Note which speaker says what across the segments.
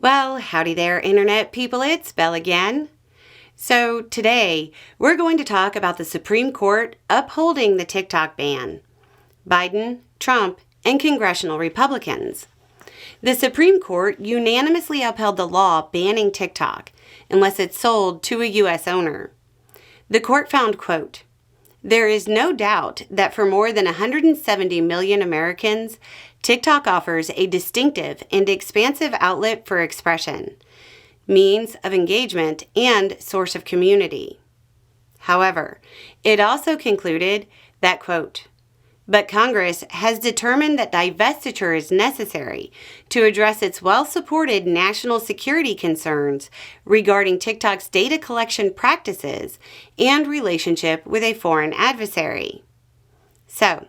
Speaker 1: Well, howdy there, Internet people. It's Belle again. So today, we're going to talk about the Supreme Court upholding the TikTok ban. Biden, Trump, and congressional Republicans. The Supreme Court unanimously upheld the law banning TikTok unless it's sold to a U.S. owner. The court found, quote, "There is no doubt that for more than 170 million Americans, TikTok offers a distinctive and expansive outlet for expression, means of engagement, and source of community." However, it also concluded that, quote, "But Congress has determined that divestiture is necessary to address its well-supported national security concerns regarding TikTok's data collection practices and relationship with a foreign adversary." So,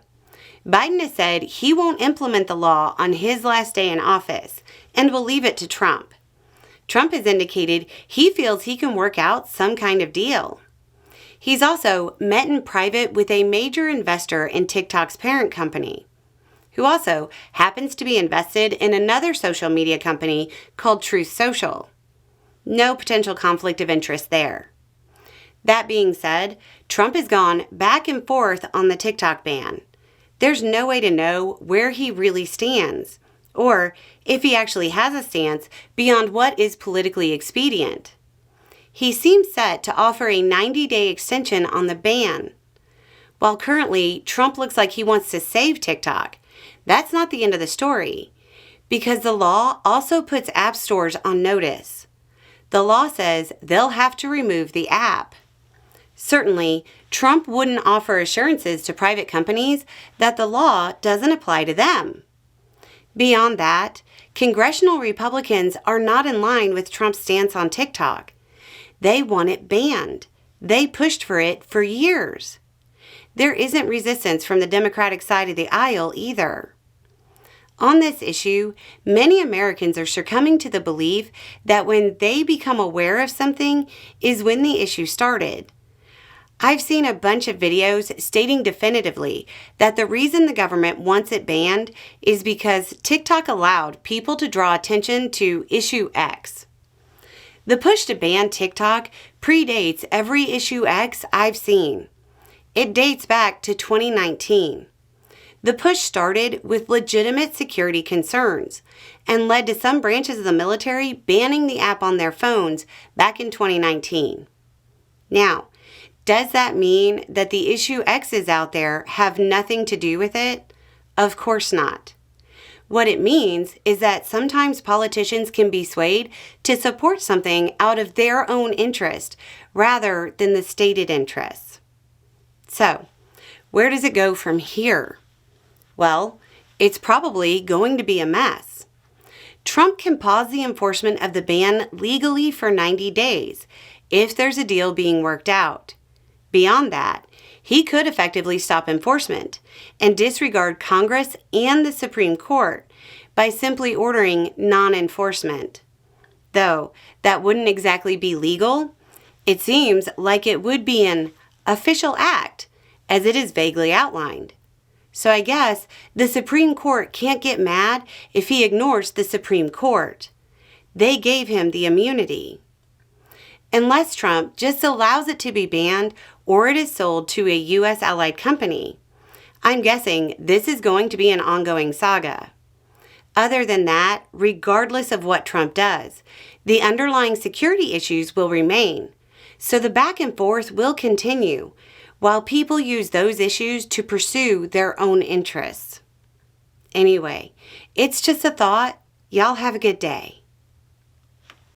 Speaker 1: Biden has said he won't implement the law on his last day in office and will leave it to Trump. Trump has indicated he feels he can work out some kind of deal. He's also met in private with a major investor in TikTok's parent company, who also happens to be invested in another social media company called Truth Social. No potential conflict of interest there. That being said, Trump has gone back and forth on the TikTok ban. There's no way to know where he really stands, or if he actually has a stance beyond what is politically expedient. He seems set to offer a 90-day extension on the ban. While currently Trump looks like he wants to save TikTok, that's not the end of the story, because the law also puts app stores on notice. The law says they'll have to remove the app. Certainly, Trump wouldn't offer assurances to private companies that the law doesn't apply to them. Beyond that, congressional Republicans are not in line with Trump's stance on TikTok. They want it banned. They pushed for it for years. There isn't resistance from the Democratic side of the aisle either. On this issue, many Americans are succumbing to the belief that when they become aware of something is when the issue started. I've seen a bunch of videos stating definitively that the reason the government wants it banned is because TikTok allowed people to draw attention to issue X. The push to ban TikTok predates every issue X I've seen. It dates back to 2019. The push started with legitimate security concerns and led to some branches of the military banning the app on their phones back in 2019. Now, does that mean that the issue X's out there have nothing to do with it? Of course not. What it means is that sometimes politicians can be swayed to support something out of their own interest rather than the stated interests. So, where does it go from here? Well, it's probably going to be a mess. Trump can pause the enforcement of the ban legally for 90 days if there's a deal being worked out. Beyond that, he could effectively stop enforcement and disregard Congress and the Supreme Court by simply ordering non-enforcement. Though that wouldn't exactly be legal, it seems like it would be an official act, as it is vaguely outlined. So I guess the Supreme Court can't get mad if he ignores the Supreme Court. They gave him the immunity. Unless Trump just allows it to be banned or it is sold to a U.S. allied company, I'm guessing this is going to be an ongoing saga. Other than that, regardless of what Trump does, the underlying security issues will remain, so the back and forth will continue while people use those issues to pursue their own interests. Anyway, it's just a thought. Y'all have a good day.